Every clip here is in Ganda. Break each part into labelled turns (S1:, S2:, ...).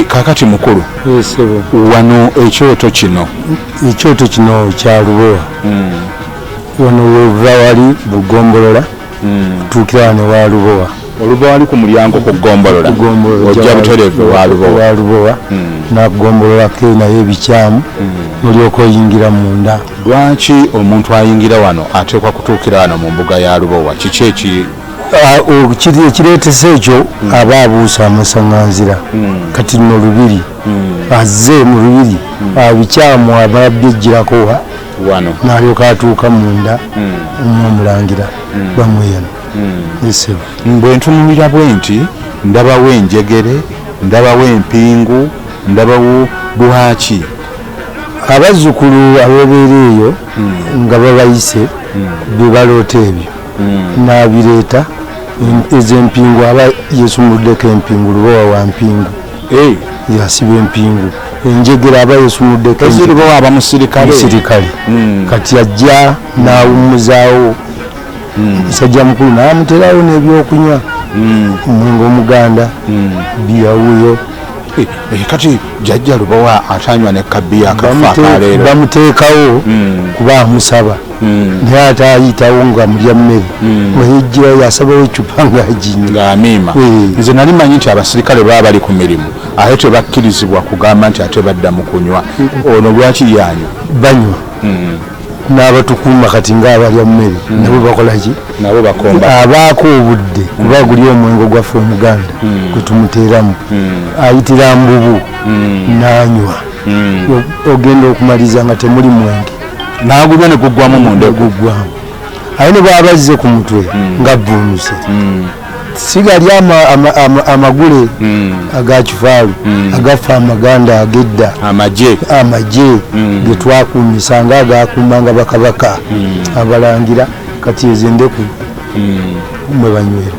S1: kakati mukulu wano ekyoto kino
S2: kya Lubowa wano weva wali Bugombolola tuukira wano wa Lubowa
S1: Olubowa ali ku mulyango ku Gombolola ojja butereeve wa
S2: Lubowa na Gombolola ke naye ebikyamu mulyoka oyingira munda.
S1: Lwaki omuntu ayingira wano ateekwa kutuukira wano mu mbuga ya Lubowa kiki
S2: ekireetesa ekyo aba abuusa amasaŋŋanzira kati no lubiri azze mu lubiri bikyamu aba byejjirako
S1: wano
S2: n'alyoka atuuka munda omulangira bamweyana
S1: bwe ntunulira bwe nti ndabawo enjegere ndabawo empingu ndabawo bwaki
S2: abazzukulu ababeera eyo nga babayise bye baloota ebyo n'abireeta ez'empingu aba yeesumuddeko empingu Lubowa wa mpingu yasiba empingu enjegere aba yeesumuddeko
S1: Lubowa aba musirikale
S2: kati ajja n'awummuzaawo musajja mukulu n'amuterawo n'ebyokunywa omwenge omuganda biyawuyo
S1: kati jjajja Lubowa atanywa ne kabbiya akafa akaleero
S2: bamuteekawo kuba amusaba naye ate ayitawo nga mulya mmere nga yejjirayo yasabawo ecupa ng'aginywa
S1: ng'amiima. Nze nali manyi nti abasirikale baba bali ku mirimu ate tebakkirizibwa kugamba nti ate badda mu kunywa ono lwaki yanywa
S2: banywa n'abatukuuma kati ng'abalya mmere nabo bakolaki
S1: nabo bakomba
S2: abaako obudde kuba guli omwengo gwaffe omuganda gwe tumuteeramu ayitira mbubu n'anywa ogenda okumaliza nga temuli mwenge
S1: n'agunywa ne guggwamu munda
S2: guggwamu aye ne bw'aba azze ku mutwe nga buunuse sigali amagule aga kifaalu agafa amaganda agedda amagye ge twakuumisanga agakuumanga bakabaka abalangira kati ezo endeku mwe banywera.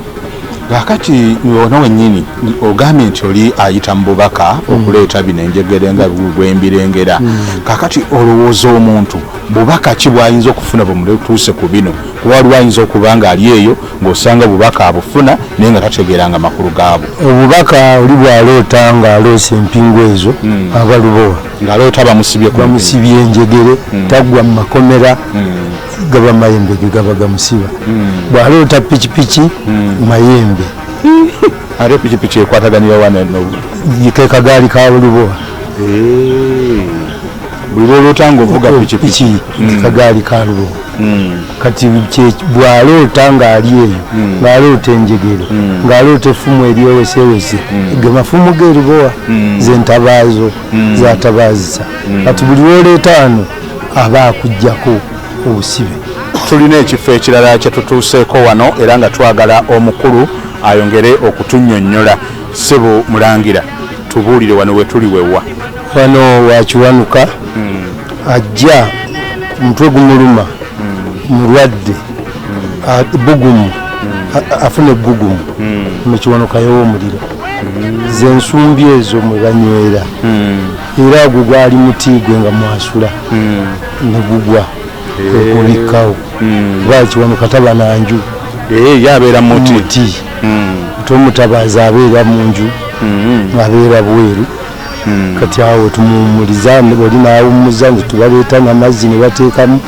S1: Kakati ono wennyini ogambye nti oli ayita mu bubaka okuleeta bino enjegere nga bwembirengera kakati olowooza omuntu bubaka ki bw'ayinza okufuna bwe mutuuse ku bino kuba waliwo ayinza okuba nga ali eyo ng'osanga bubaka abufuna naye nga tategeeranga makulu gaabwo.
S2: Obubaka oli bw'aloota ng'aloose empingu ezo aba Lubowa
S1: ng'aloota
S2: bamusibye enjegere taggwa mu makomera gaba mayembe ge gaba gamusiba bw'aloota pikipiki mayembe
S1: ate pikipiki ekwataganira wano
S2: ke kagaali ka Lubowa
S1: buli lwoloota ng'ovuga pikipiki
S2: kagaali ka Lubowa kati bw'aloota ng'ali eyo ng'aloota enjegere ng'aloota effumu eryewesewese ge mafumu ge Lubowa z'entabaazo z'atabaazisa kati buli lwoleeta wano aba akuggyako obusibe.
S1: Tulina ekifo ekirala kye tutuuseeko wano era nga twagala omukulu ayongere okutunnyonnyola. Ssebo Mulangira tubuulire wano we tuli wewa
S2: wano wakiwanuka ajja omutwe gumuluma mulwadde bugumu afune bugumu mu kiwanuka y'omuliro z'ensumbi ezo mwe banywera era gwe gwali muti gwe nga mwasula ne gugwa okulikkawo kuba kiwanuka taba na nju
S1: yabeera muti
S2: tomutabaazi abeera mu nju abeera bweru kati awo tumuwumuliza oli n'awummuza nti tubaleeta n'amazzi ne bateekamu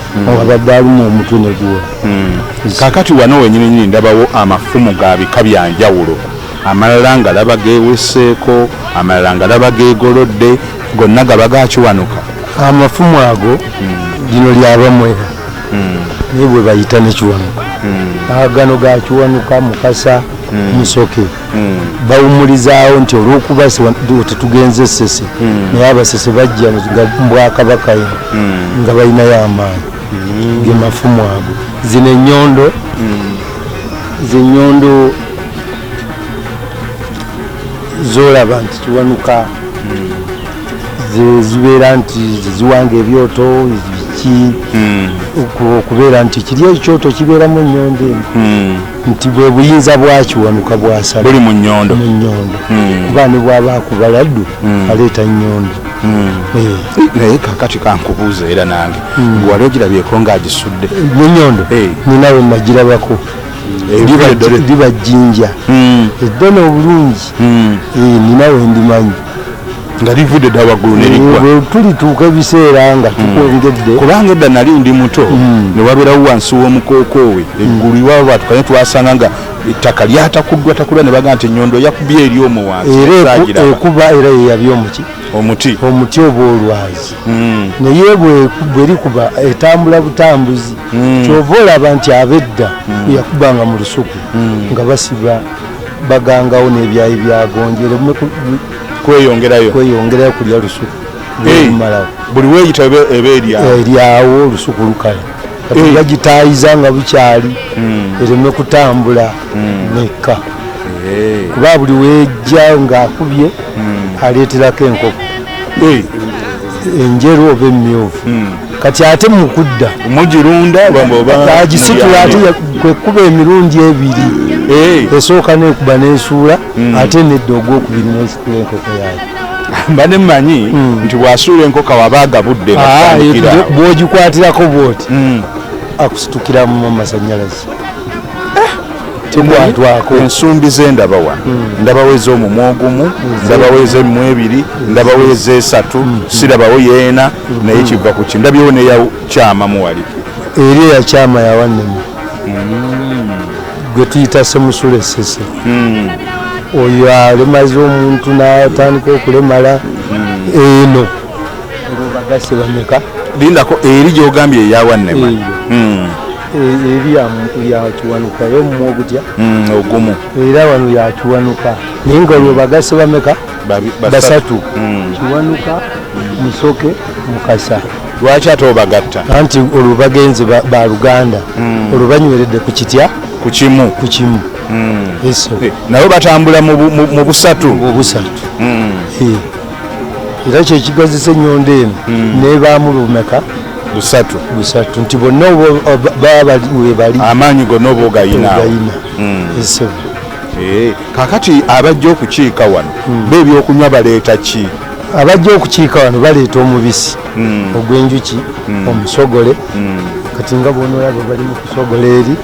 S2: abadde alumu omutwe ne guwa.
S1: Kaakati wano wenyininyini ndabawo amafumu ga bika bya njawulo amalala nga laba geeweseeko amalala nga laba geegolodde gonna gaba gakiwanuka.
S2: Amafumu ago lino lyabamwera naye bwe bayita nekiwanuka agano gakiwanuka Mukasa Musoke bawumulizaawo nti olw'okuba tetugenze Ssese naye abasese bajja Bwakabaka nga balinayo amaanyi ge mafumu ago. Zino ennyondo zenyondo zolaba nti kiwanuka zibeera nti ziwanga ebyoto biki okubeera nti kiri ekyoto kibeeramu ennyondo nti bwe buyinza bwakiwanuka bwasala
S1: buli mu nnyondo
S2: kuba ne bw'aba akubaladdu aleeta nnyondo.
S1: Naye kakati kankubuuza era nange gwali ogirabyeko ng'agisudde
S2: ennyondo ninawe nagirabako liba jjinja eddene obulungi ninawe ndimanyi
S1: nga livudde dda waggulu ne liggwa
S2: tulituuka ebiseera nga tukwongedde
S1: kubanga edda nali ndi muto ne wabeerawo wansi w'omukookoowe eggulu iwabo bwatukane twasanga nga ettaka lyatakuddwa ne baga nti ennyondo yakubye eri omwo wansi
S2: ekuba era yeyabye
S1: omuti
S2: oba olwazi naye bwe likuba etambula butambuzi kyova olaba nti ab'edda yakubanga mu lusuku nga basiba bagangawo n'ebyayi byagonjere
S1: kweyongerayo
S2: kulya lusuku
S1: buli weeyita eba
S2: eryawo olusuku lukala bagitaayiza nga bukyali ereme kutambula nekka kuba buli weejja ng'akubye aleeterako enkoko enjeru oba emmyufu kati ate mukudda
S1: mugirunda
S2: agisitula ate kwekuba emirundi ebiri esooka nekuba nesuula ate nedda ogwokubiri nesitula enkoko yayo
S1: mba nemmanyi nti bwasuula enkoko wabaaga budde
S2: bwogikwatirako bwoti akusitukiramu amasanyalaze tekwatwako
S1: ensumbi ze ndaba wano ndabawo ez'omumwa ogumu ndabawo ez'emmu ebiri ndabawo ez'esatu sirabawo yeena naye kiva ku ki ndabyewo neya kyama muwali
S2: eri eya kyama yawannemu gwe tuyita semusula esese oyo alemaze omuntu n'atandika okulemala eno bagase bameka
S1: lindako eri gyogambye eyawannema
S2: eri yakiwanuka yo omumwa ogutya
S1: ogumu
S2: era wano yakiwanuka naye nga olwo bagase bameka basatu kiwanuka musoke mukasa
S1: lwaki ate obagatta
S2: anti olwo bagenze baluganda olwo banyweredde ku kitya
S1: ku kimu
S2: eso
S1: nabo batambula mu busatu
S2: era kyekigazisa ennyondo eno nebaamu lumeka busatu nti bonna baba webali
S1: amaanyi gonna oba ogayina kakati abajja okukiika wano beebyokunywa baleeta ki
S2: abajja okukiika wano baleeta omubisi ogw'enjuki omusogole kati nga bonaolaba bali mu kusogola eri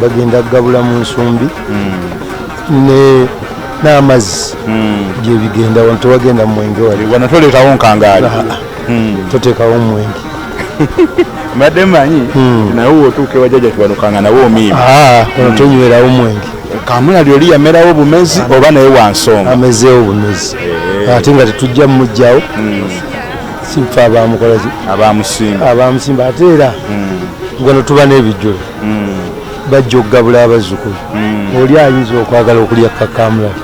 S2: bagenda kugabula mu nsumbi n'amazzi gyebigenda wano tewagenda mumwenge wali
S1: wano toleetawo nkangaali
S2: toteekawo omwenge
S1: mbadde mmanyi naye wootuuka ewajjajja tiwanukanga nawe omiimi
S2: ono tonywerawo omwenge
S1: kamula lyoli yamerawo bumezi oba naye wansonga
S2: amezeewo bumezi ate nga tetujja mumugjawo sife abamukolaki abamusimba ate era wano tuba n'ebijjulo bajja okugabula abazzukulu oli ayinza okwagala okulya kakamulali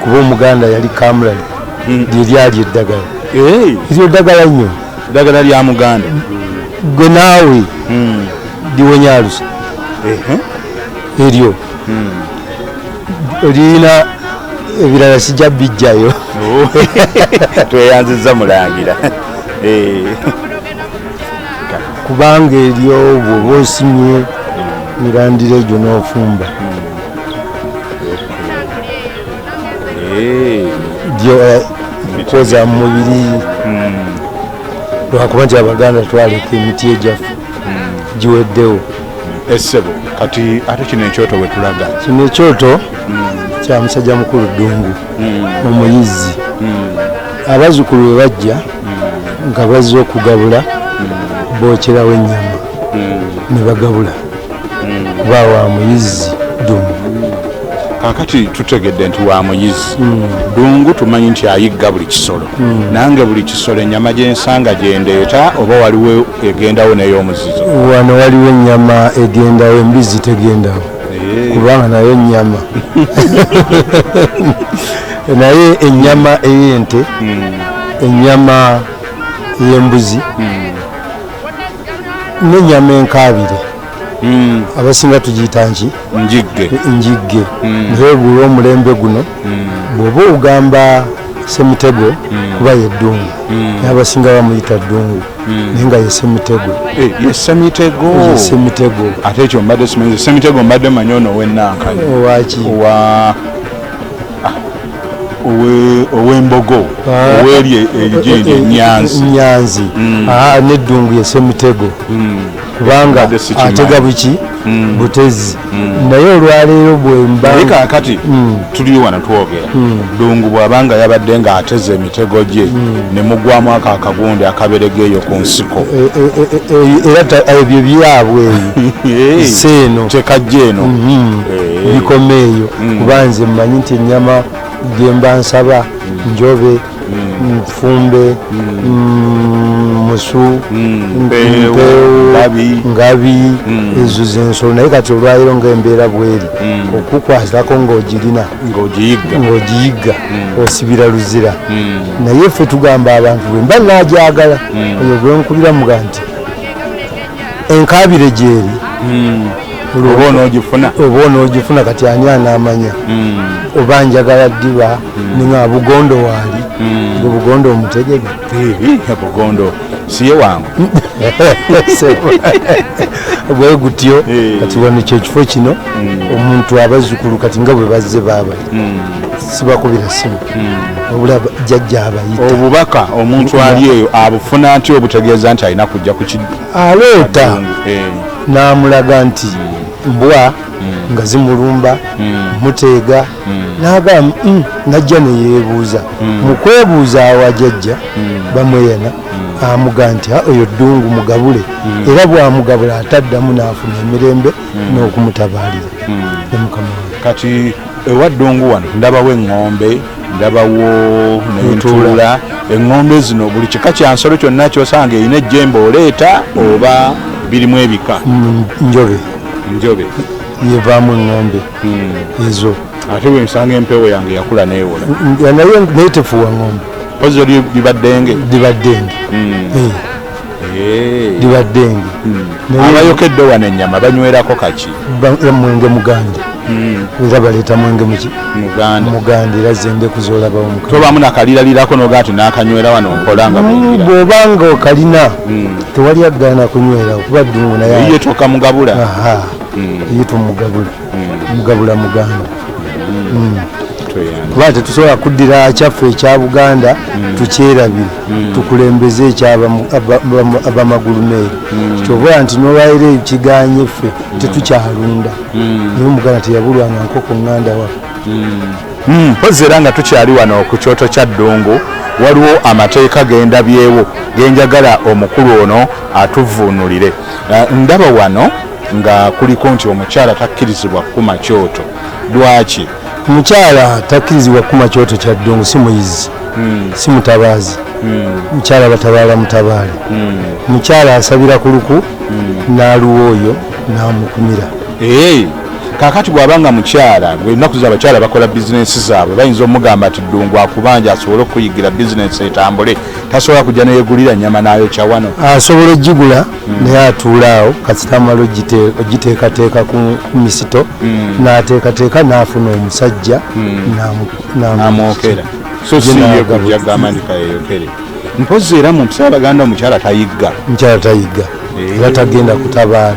S2: kuba omuganda yali kamulali lyeryali eddagala eryo ddagala nnyo
S1: ddagala lya muganda
S2: gwe naawe liwonya alusa eryo lirina ebirala sijja bijjayo
S1: tweyanziza mulangira
S2: kubanga eryo bwoba osimye mirandira egyo n'ofumba koza mu mubiri lwakuba nti abaganda twaleka emiti egyaffe giweddewo
S1: essebo kati ate kino ekyoto bwe tulaga
S2: kino ekyoto kya musajja mukulu Ddungu omuyizi abazzukulu bwe bajja nga bazze okugabula bookerawo ennyama ne bagabula kuba wa muyizi Ddungu
S1: kakati tutegedde nti wa muyizi Ddungu tumanyi nti ayigga buli kisolo nange buli kisolo ennyama gyensanga gyendeeta oba waliwo egendawo n'ey'omuzizo
S2: wano waliwo ennyama egendawo embizi tegendawo kubanga nayo ennyama naye ennyama ey'ente ennyama ey'embuzi n'ennyama enkaabire abasinga tugiyita nki njigge naye buli omulembe guno bw'oba ogamba Semitego kuba ye Ddungu naye abasinga bamuyita Ddungu naye nga ye Semitego
S1: ate ekyo mbadde simanyi Semitego mbadde manyi ono ow'ennankani
S2: owaki
S1: ow'embizzi embogo oweri ejiri Nyanzi
S2: n'eddungu ye Semitego kubanga atega buki Butezi naye olwaleero bwemba
S1: naye kaakati tuli wano twogera ddungu bw'abanga yabadde ng'ateze emitego gye ne mugwamu akagundi akaberegeeyo ku nsiko
S2: era ebyo byabwe seeno
S1: tekajja eno
S2: bikomeeyo kuba nze mmanyi nti ennyama gemba nsaba njobe nfumbe musu ngabi ezo zensolo naye kati olwaleero ng'embeera bweri okukwatako ng'ogiyigga osibira luzira naye ffe tugamba abantu bwe mba nagyagala oyo gwenkubira muga nti enkaabire gyeri oba onoogifuna kati ani anaamanya oba njagala ddiba ninga bugondo waali gwe bugondo omutegege
S1: bugondo siye wangu
S2: bwe gutyo kati wano kyekifo kino omuntu abazzukulu kati nga bwe bazze baabali sibakubira simu obula jjajja abayita
S1: obubaka omuntu ali eyo abufuna nti obutegeeza nti alina kujja
S2: aleeta n'amulaga nti mbwa nga zimulumba muteega n'agamba najja neyeebuuza mu kwebuuza awajjajja bamweyana amuga nti oyo ddungu mugabule era bwamugabula ataddamu n'afuna emirembe n'okumutabaalira ne mukama we
S1: kati ewa ddungu wano ndabawo eŋŋombe ndabawo n'entuula eŋŋombe zino buli kika kya nsolo kyonna kyosanga erina ejjembe oleeta oba birimu ebika njobe
S2: yevaamu eŋŋombe ezo
S1: ate bwe nsanga empewo yange yakula neewola
S2: naye tefuwa ŋŋombe
S1: ozo libaddenge
S2: libaddenge
S1: abayokedde wano ennyama banywerako kaki
S2: mwenge muganda era baleeta mwenge muganda era zembe kuzolabawo
S1: tobamu nakaliralirako nogaa ti nakanywera wano nkolanga
S2: bw'obanga okalina tewali aggaana kunywera okuba ddungu naye
S1: toka mugabula
S2: ye tumugabula muganda kuba tetusobola kuddira akyaffe ekya Buganda tukyerabire tukulembeze ekyabamagulumeeri kyobola nti nolwaira ekiganye ffe tetukyalunda naye omuganda teyabulwanga nkoko ŋŋanda wa
S1: mpozi era nga tukyali wano ku kyoto kya ddungu waliwo amateeka gendabyewo genjagala omukulu ono atuvuunulire ndaba wano nga kuliko nti omukyala takkirizibwa kukuma kyoto lwaki
S2: omukyala takkirizibwa kukuma kyoto kya ddungu si muyizi si mutabaazi mukyala batabaala mutabaale mukyala asabira ku luku n'aluwa oyo n'amukumira
S1: kakati bw'abanga mukyala ennaku z'abakyala bakola bizinensi zaabwe bayinza omugamba ati ddungu akubanja asobole okuyigira bizinensi etambule tasobola kujja neyegulira nnyama n'ayokya wano
S2: asobola ogigula naye atuula awo kasitamala ogiteekateeka ku misito n'ateekateeka n'afuna omusajja
S1: n'amwokera so siye kujja gamba ndikayeyokere mpozi era mu mpisa Abaganda omukyala tayigga
S2: era tagenda kutabaala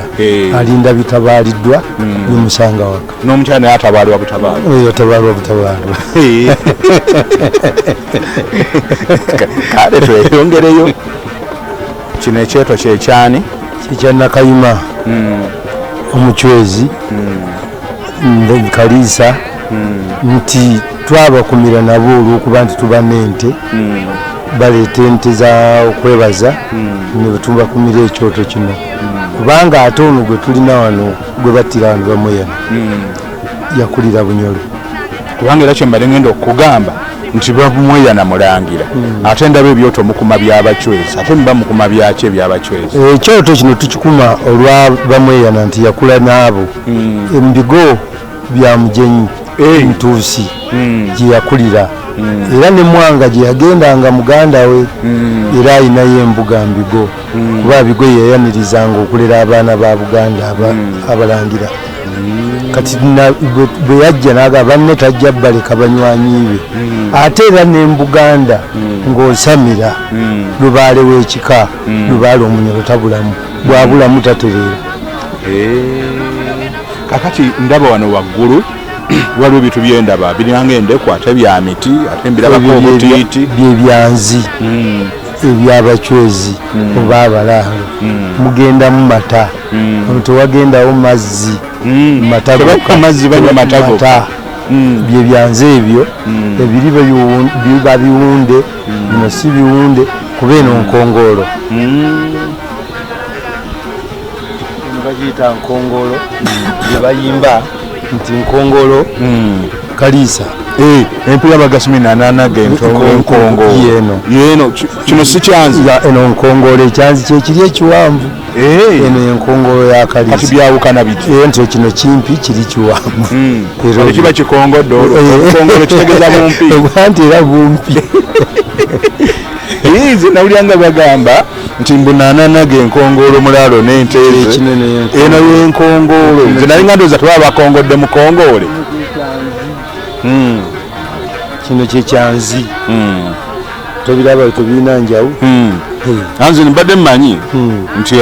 S2: alinda bitabaaliddwa bimusanga waka
S1: n'omukyala naye atabaalwa butabaalo
S2: atabaalwa butabaalo
S1: kale tweyongereyo kino ekyeto kyekyani
S2: kyekyannakayima omucwezi kaliisa nti twabakumira nabo olw'okuba nti tuba n'ente baleeta ente za okwebaza ne betubakumira ekyoto kino kubanga ate ono gwe tulina wano gwe battira wano bamweyana yakulira Bunyoro
S1: kubanga era kyembadde ngenda okugamba nti bamweyana mulangira ate ndaba ebyoto mukuma by'abacwezi ate muba mukuma byaki ebyabacwezi
S2: ekyoto kino tukikuma olwa bamweyana nti yakula n'abo embigo bya Mujenyi Ntuusi gye yakulira era ne Mwanga gye yagendanga muganda we era ayinayo embuga Mbigo kuba Bigo yeyanirizanga okulera abaana ba Buganda abalangira kati bwe yajja naga banne tajja baleka banywanyi be ate era ne Buganda ng'osamira Lubaale w'ekika Lubaale Omunyoro tabulamu bwabulamu tatereera
S1: kakati ndaba wano waggulu waliwo bitu byendaba biranga endeku ate bya miti ate mbirabako obutiiti
S2: byebyanzi ebyabacwezi oba abalaalo mugenda mu mata tewagendawo mazzi
S1: mazzi banywa matago
S2: byebyanzi ebyo ebiri biba biwunde bino si biwunde kuba eno nkongolo bagiyita nkongolo gyebayimba nti nkongolo kaliisa
S1: empira bagasumina ananaga enkongolo yeno kino si kyanzi
S2: eno nkongolo ekyanzi kyekiri ekiwanvu eno enkongolo ya kaliisa
S1: kati byawukana biti
S2: nti kino kimpi kiri kiwanvu
S1: kiba kikongodde olwo kitegeeza bumpi
S2: anti era bumpi
S1: nze nawulyanga bagamba nti mbunananaga enkongolo mulaalo n'ente eno yenkongolo nze nalinga ndowooza tebaba bakongodde mukongole
S2: kino kyekyanzi tobiraba tobirina njawu
S1: anze mbadde mmanyi nti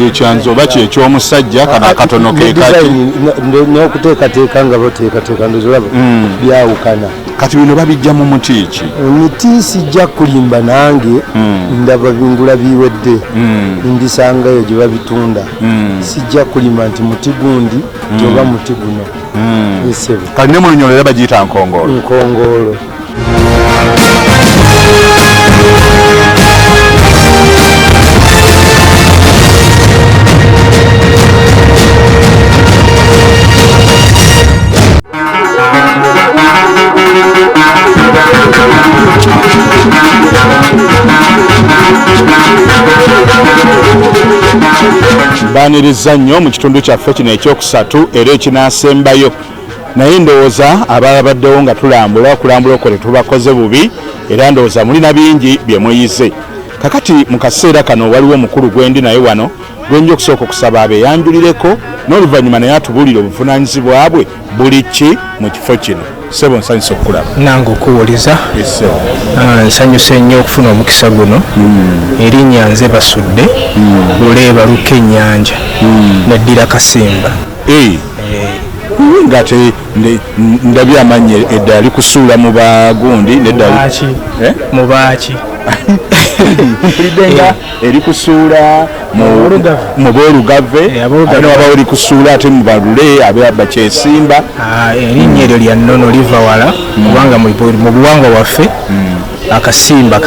S1: ekyanzi oba kyekyomusajja kana akatono kekaki
S2: n'okuteekateeka nga bateekateeka ndozolaba byawukana
S1: kati bino babijja mu muti ki
S2: emiti sijja kulimba nange ndaba bingula biwedde ndisangayo gye babitunda sijja kulimba nti muti gundi oba muti guno esebe
S1: kati ne mu lunyolo era bagiyita nkongolo baniriza nnyo mu kitundu kyaffe kino ekyokusatu era ekinaasembayo naye ndowooza abalabaddewo nga tulambula okulambula okwo tetubakoze bubi era ndowooza mulina bingi bye muyize kakati mu kaseera kano waliwo omukulu gwendi naye wano gwenja okusooka okusaba abeeyanjulireko n'oluvannyuma naye atubuulire obuvunaanyizibwa bwe buli ki mu kifo kino ssebo nsanyusa okukulaba
S3: nange okuwuliza nsanyuse nnyo okufuna omukisa guno erinnya nze basudde luleeba luka ennyanja neddira kasimba
S1: ngate ndabye amannya eddala likusuula mu bagundi neddala
S3: mubaaki
S1: mpuliddenga erikusuula mu boolugave ate waba erikusuula ate mu balule abe bakyesimba
S3: erinnya eryo lya nnono liva wala kubanga mu buwangwa waffe akasimba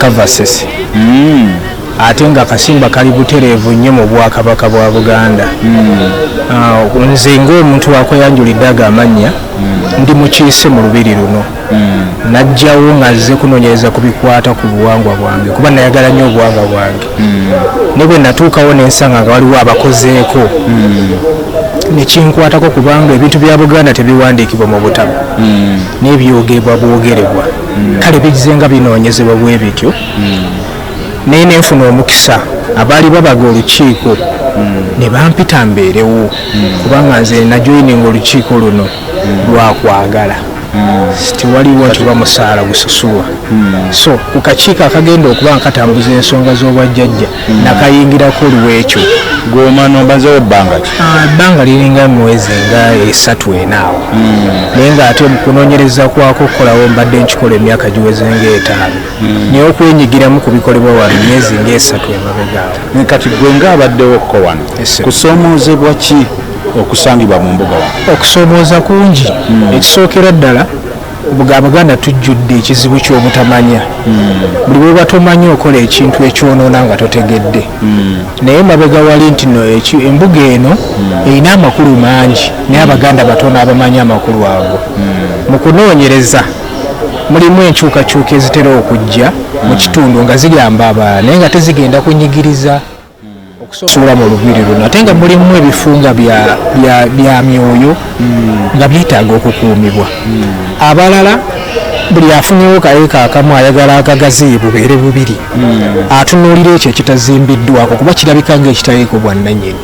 S3: kava sese ate nga akasimba kali butereevu nnyo mu bwakabaka bwa Buganda nze ng'omuntu akweyanjulidde ago amannya ndi mukiise mu lubiri luno najjawo nga nze kunoonyereza ku bikwata ku buwangwa bwange kuba nayagala nnyo obuwangwa bwange ne bwe natuukawo n'ensanga nga waliwo abakozeeko nekinkwatako kubanga ebintu bya Buganda tebiwandiikibwa mu butabo n'ebyogerebwa bwogerebwa kale bigize nga binoonyezebwa bwe bityo naye nenfuna omukisa abaali babaga olukiiko ne bampita mbeerewo kubanga nze najoyininga olukiiko luno lwakwagala tiwaliwo nti bamusaala gususulwa so ku kakiiko akagenda okuba nga katambuza ensonga z'obwajjajja nakayingirako olwekyo
S1: gomano mbanzewo ebbanga ki
S3: ebbanga liringa mwezi nga 3-4 awo naye ng'ate mukunoonyereza kwako okukolawo mbadde nkikola emyaka giweze nga 5 naye okwenyigiramu ku bikolebwa wano myezi nga 3 emabega awo
S1: kati gwe ng'abaddewo okko wano kusoomoozebwa ki okusangibwa mu mbuga wano
S3: okusoomooza kungi ekisookera ddala Abaganda tujjudde ekizibu ky'obutamanya buli bwe batomanyi okola ekintu ekyonoona nga totegedde naye mabega wali nti embuga eno erina amakulu mangi naye Abaganda batono abamanyi amakulu ago mu kunoonyereza mulimu enkyukakyuka ezitera okujja mu kitundu nga zigamba abaana naye nga tezigenda kunyigiriza okusobola mu lubiri luno ate nga mulimu ebifunga bya myoyo nga byetaaga okukuumibwa abalala buli afunyewo kayeka akamu ayagala akagazi bubeere bubiri atunuulira ekyo ekitazimbiddwako kuba kirabika ngaekitaliiko bwannannyini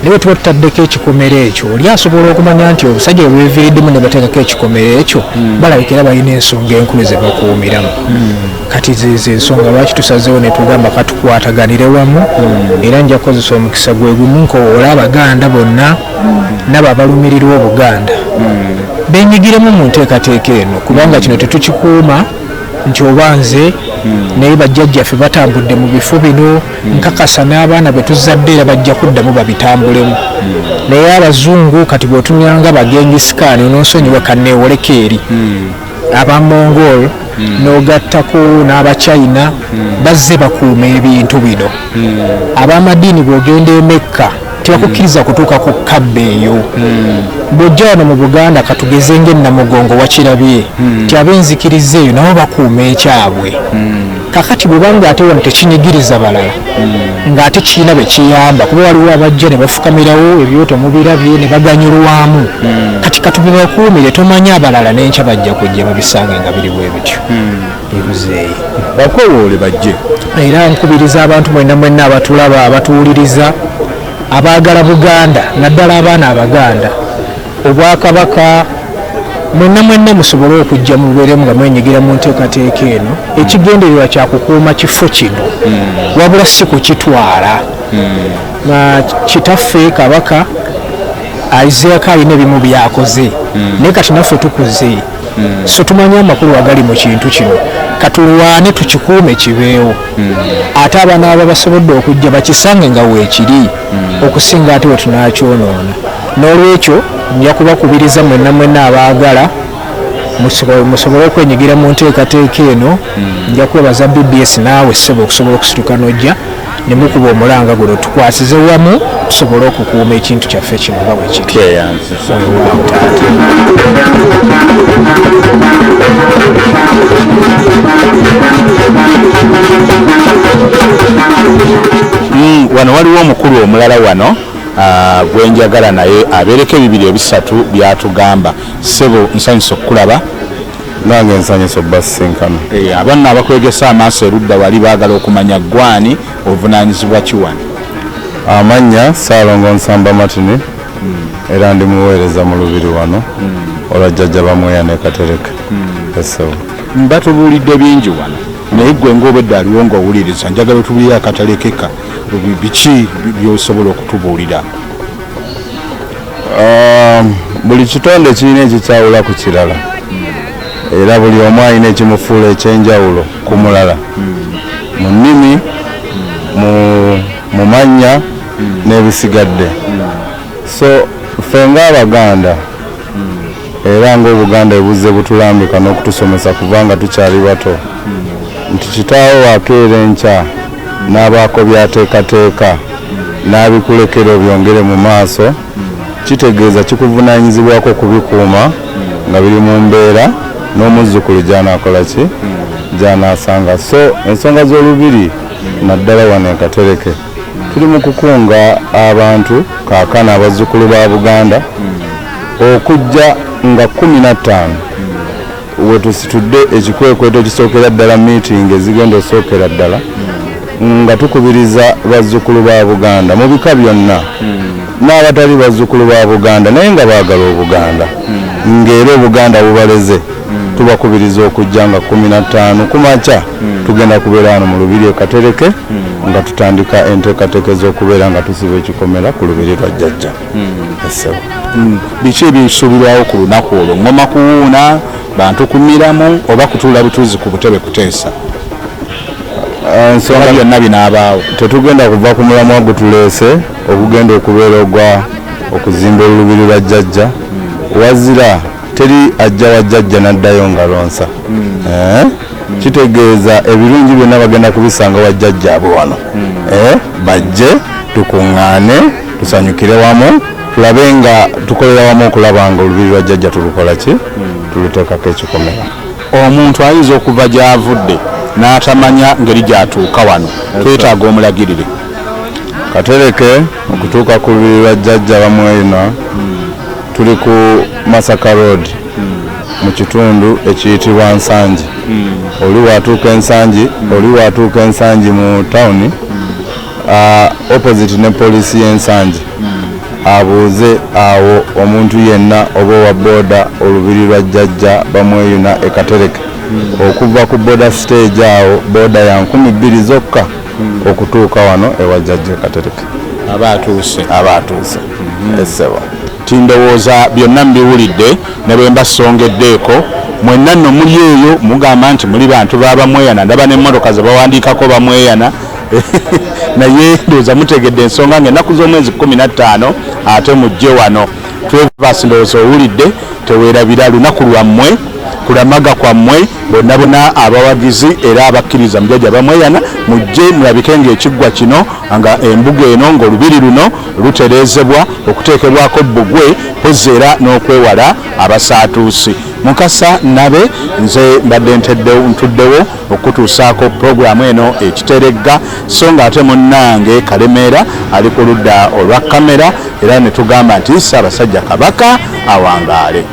S3: naye tuba tutaddeko ekikomero ekyo oli asobola okumanya nti obusajja bwebeviiriddemu ne bateekako ekikomero ekyo balabikira balina ensonga enkulu ze bakuumiramu kati zezo ensonga lwaki tusazeewo ne tugamba katukwataganire wamu era nja kukozesa omukisa gwe gumu nkowoola Abaganda bonna nabo abalumirirwa Obuganda benyigiremu mu nteekateeka eno kubanga kino tetukikuuma nti oba nze naye bajjajjaffe batambudde mu bifo bino nkakasa n'abaana be tuzadde era bajja kuddamu babitambulemu naye abazungu kati bw'otunyanga bagengisikaani ononsonyiwa kanneewoleko eri abamongol n'ogattako n'abachina bazze bakuuma ebintu bino ab'amadiini bw'ogenda e Mekka tebakukkiriza kutuuka ku kabba eyo bw'ojja wano mu Buganda katugeze ng'ennamugongo wakirabye ti ab'enzikiriza eyo nabo bakuuma ekyabwe kakati bwebanga ate wano tekinyigiriza balala ng'ate kirina be kiyamba kuba waliwo abajja ne bafukamirawo ebyoto mubirabye ne baganyulwamu kati katubibakuumire tomanya abalala n'enkya bajja kujja babisange nga biri bwe bityo ebuzeeyi
S1: bakowoole bajje
S3: era nkubiriza abantu mwenna abatulaba abatuwuliriza abaagala Buganda naddala abaana Abaganda Obwakabaka mwenna musobole okujja mubeeremu nga mwenyigira mu nteekateeka eno ekigendererwa kya kukuuma kifo kino wabula si kukitwala kitaffe Kabaka alizeeko alina ebimu byakoze naye kati naffe tukuze so tumanye amakulu agali mu kintu kino katulwane tukikuume kibeewo ate abaana aba basobodde okujja bakisange nga weekiri okusinga ate we tunaakyonoona n'olwekyo nja kubakubiriza mwenna abaagala musobole okwenyigira mu nteekateeka eno nja kwebaza BBS naawe ssebo okusobola okusituka n'ojja ne mukuba omulanga guno tukwasize wamu tusobole okukuuma ekintu kyaffe kino nga bwe kiri.
S1: Wano waliwo omukulu omulala wano gwenjagala naye abeereko ebibiri ebisatu byatugamba. Ssebo nsanyusa okukulaba.
S4: Nange nsanyusa obbasinkana.
S1: Abaana abakwegesa amaaso erudda wali baagala okumanya gwani obuvunaanyizibwa ki wano?
S4: Amanya Ssaalongo Nsamba Martin era ndi muweereza mu lubiri wano olwa jjajja bamweya ne Katereka. Ssebo
S1: Batubuulidde bingi wano naye gwe ng'obedde aliwo ng'owuliriza njagala otubuulire Akaterekeka biki by'osobola okutubuulira?
S4: Buli kitonde kirina ekikyawula ku kirala era buli omu alina ekimufuula ekyenjawulo ku mulala mu nnimi mu mannya n'ebisigadde. So ffe ng'Abaganda era ng'Obuganda ebuzze butulambika n'okutusomesa kubanga tukyali bato nti kitaawo wakeera enkya n'abaako byateekateeka n'abikulekera byongere mu maaso kitegeeza kikuvunaanyizibwako okubikuuma nga biri mu mbeera n'omuzzukulu gy'anaakola ki gy'anaasanga. So ensonga z'olubiri naddala wano e Katereke tuli mu kukunga abantu kaakano abazzukulu ba Buganda okujja nga 15 we tusitudde ekikwekweto ekisookera ddala meeting ezigenda osookera ddala nga tukubiriza bazzukulu ba Buganda mu bika byonna n'abatali bazzukulu ba Buganda naye nga baagala Obuganda ng'era Obuganda bubaleze tubakubiriza okujja nga 15 ku makya tugenda kubeera wano mu lubiri e Katereke nga tutandika enteekateeka z'okubeera nga tusiba ekikomera ku lubiri lwa jjajja.
S1: Biki ebisuubirwawo ku lunaku olwo? Ngoma kuwuuna, bantu kumiramu oba kutuula butuuzi ku butebe kuteesa?
S4: Ensonga
S1: byonna binaabaawo.
S4: Tetugenda kuva ku mulamwa gutuleese okugenda okubeera ogwa okuzimba olubiri lwa jjajja wazira teri ajja wa jjajja n'addayo nga lonsa. Kitegeeza ebirungi byonna bagenda kubisanga wa jjajja abo wano. Bajje tukuŋŋaane tusanyukire wamu tulabe nga tukolera wamu okulaba nga olubiri lwa jjajja tulukola ki tuluteekako ekikomera.
S1: Omuntu ayinza okuva gy'avudde n'atamanya ngeri gy'atuuka wano twetaaga omulagirire.
S4: Katereke okutuuka ku lubiri lwa jjajja bamweyuna tuli ku Masaka Road mu kitundu ekiyitibwa Nsangi. Oli watuuka Ensangi mu tawuni opposite ne poliisi y'Ensangi abuuze awo omuntu yenna oba owa booda olubiri lwa jjajja bamweyuna e Katereke okuva ku booda stage awo booda ya 2000 zokka okutuuka wano ewa jjajja e Katereke.
S1: Aba atuuse.
S4: Essebo
S1: kati ndowooza byonna mbiwulidde ne bwe mbasongeddeeko mwenna nno muli eyo mugamba nti muli bantu babamweyana ndaba n'emmotoka ze bawandiikako bamweyana naye ndowooza mutegedde ensonga ng'ennaku z'omwezi 15 ate mujje wano twevasi ndowooza owulidde teweerabira lunaku lwammwe kulamaga kwammwe bonna bonna abawagizi era abakkiriza mujajja bamweyana mujje mulabike ng'ekiggwa kino nga embuga eno ng'olubiri luno lutereezebwa okuteekebwako bbugwe pozeera n'okwewala abasaatuusi. Mukasa Nabe nze mbadde ntuddewo okutuusaako puroguramu eno ekiteregga so nga ate munnange Kalemeera ali ku ludda olwa kamera era ne tugamba nti Ssaabasajja Kabaka awangaale.